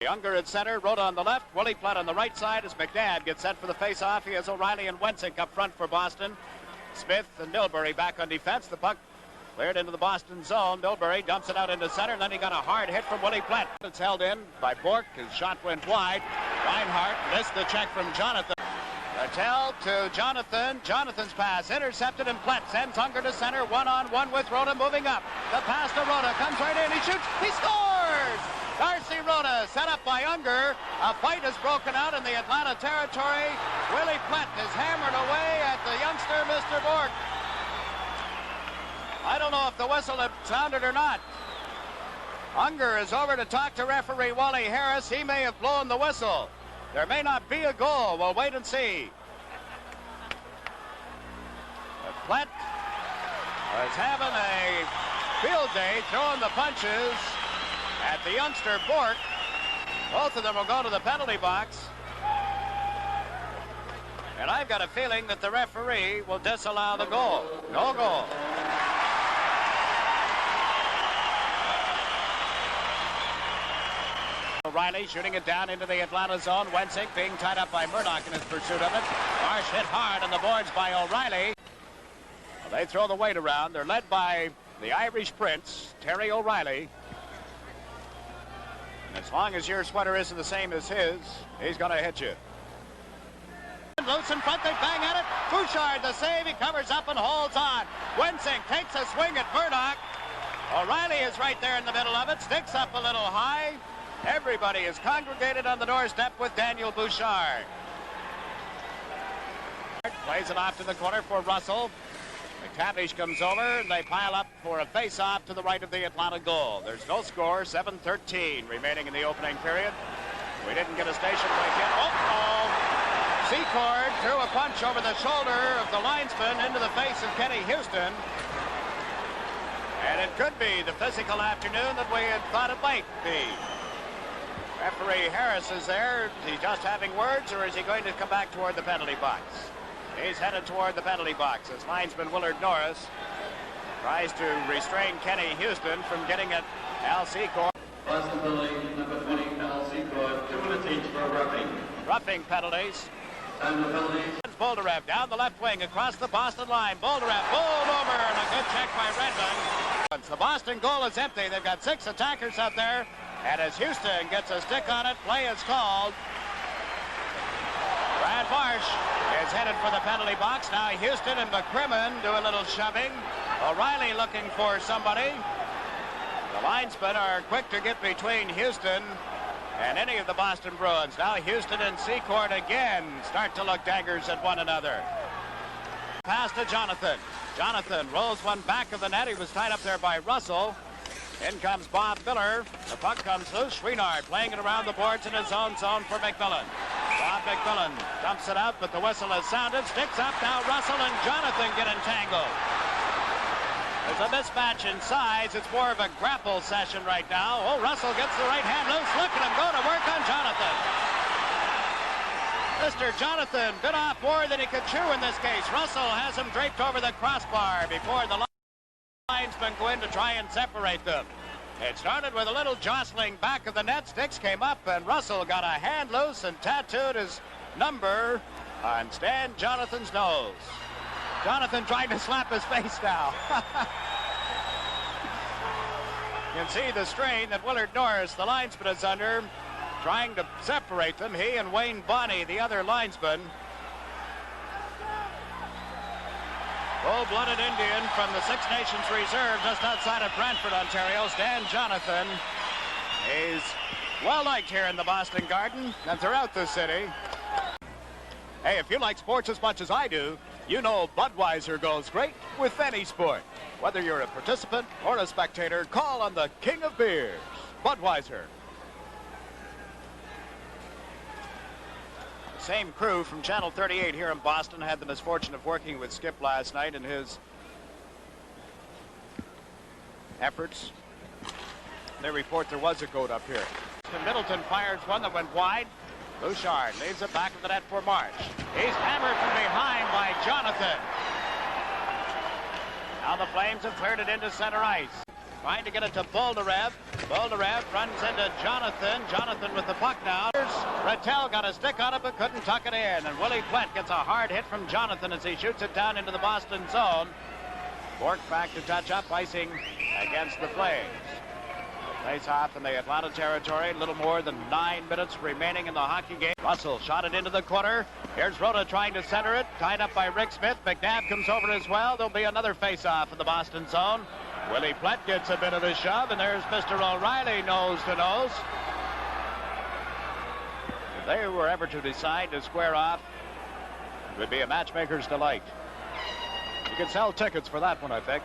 Unger at center, Rhoda on the left, Willie Plett on the right side as McNabb gets set for the face-off. He has O'Reilly and Wensink up front for Boston. Smith and Milbury back on defense. The puck cleared into the Boston zone. Milbury dumps it out into center, and then he got a hard hit from Willie Plett. It's held in by Bourque. His shot went wide. Reinhart missed the check from Jonathan. Attell to Jonathan. Jonathan's pass intercepted, and Plett sends Unger to center. One-on-one with Rhoda moving up. The pass to Rhoda comes right in. He shoots. He scores! Darcy Rhoda set up by Unger. A fight has broken out in the Atlanta territory. Willie Plett is hammered away at the youngster, Mr. Bourque. I don't know if the whistle had sounded or not. Unger is over to talk to referee Wally Harris. He may have blown the whistle. There may not be a goal. We'll wait and see. But Plett was having a field day throwing the punches at the youngster Bourque. Both of them will go to the penalty box. And I've got a feeling that the referee will disallow the goal. No goal. O'Reilly shooting it down into the Atlanta zone. Wensink being tied up by Murdoch in his pursuit of it. Marsh hit hard on the boards by O'Reilly. Well, they throw the weight around. They're led by the Irish Prince, Terry O'Reilly. And as long as your sweater isn't the same as his, he's going to hit you. Loose in front, they bang at it. Bouchard the save. He covers up and holds on. Wensink takes a swing at Murdoch. O'Reilly is right there in the middle of it. Sticks up a little high. Everybody is congregated on the doorstep with Daniel Bouchard. Plays it off to the corner for Russell. McTavish comes over, and they pile up for a face-off to the right of the Atlanta goal. There's no score, 7:13 remaining in the opening period. We didn't get a station break yet. Oh! Secord threw a punch over the shoulder of the linesman into the face of Kenny Houston. And it could be the physical afternoon that we had thought it might be. Referee Harris is there. Is he just having words, or is he going to come back toward the penalty box? He's headed toward the penalty box as linesman Willard Norris tries to restrain Kenny Houston from getting at Al Secord. Possibility number 20, Al Secord, 2 minutes each for roughing. Roughing penalties. Time the penalties. Bolderev down the left wing across the Boston line. Bolderev bowled over, and a good check by Redmond. The Boston goal is empty. They've got 6 attackers up there. And as Houston gets a stick on it, play is called. Brad Marsh is headed for the penalty box. Now Houston and McCrimmon do a little shoving. O'Reilly looking for somebody. The linesmen are quick to get between Houston and any of the Boston Bruins. Now Houston and Secord again start to look daggers at one another. Pass to Jonathan. Jonathan rolls one back of the net. He was tied up there by Russell. In comes Bob Miller. The puck comes loose. Chouinard playing it around the boards in his own zone for McMillan. Bob McMillan dumps it out, but the whistle has sounded. Sticks up now. Russell and Jonathan get entangled. There's a mismatch in size. It's more of a grapple session right now. Oh, Russell gets the right hand loose. Look at him go to work on Jonathan. Mr. Jonathan bit off more than he could chew in this case. Russell has him draped over the crossbar before the linesmen go in to try and separate them. It started with a little jostling back of the net. Sticks came up, and Russell got a hand loose and tattooed his number on Stan Jonathan's nose. Jonathan trying to slap his face now. You can see the strain that Willard Norris, the linesman, is under, trying to separate them. He and Wayne Bonney, the other linesman. Full-blooded Indian from the Six Nations Reserve just outside of Brantford, Ontario, Stan Jonathan. He's well-liked here in the Boston Garden and throughout the city. Hey, if you like sports as much as I do, you know Budweiser goes great with any sport. Whether you're a participant or a spectator, call on the king of beers, Budweiser. Same crew from Channel 38 here in Boston had the misfortune of working with Skip last night in his efforts. They report there was a goat up here. Middleton fires one that went wide. Bouchard leaves it back of the net for Marsh. He's hammered from behind by Jonathan. Now the Flames have cleared it into center ice. Trying to get it to Bolderev. Boldarev runs into Jonathan. Jonathan with the puck now. Rattel got a stick on it but couldn't tuck it in. And Willie Plett gets a hard hit from Jonathan as he shoots it down into the Boston zone. Bourque back to touch up, icing against the Flames. Face off in the Atlanta territory. A little more than 9 minutes remaining in the hockey game. Russell shot it into the corner. Here's Rhoda trying to center it. Tied up by Rick Smith. McNabb comes over as well. There'll be another face-off in the Boston zone. Willie Plett gets a bit of a shove, and there's Mr. O'Reilly nose to nose. If they were ever to decide to square off, it would be a matchmaker's delight. You can sell tickets for that one, I think.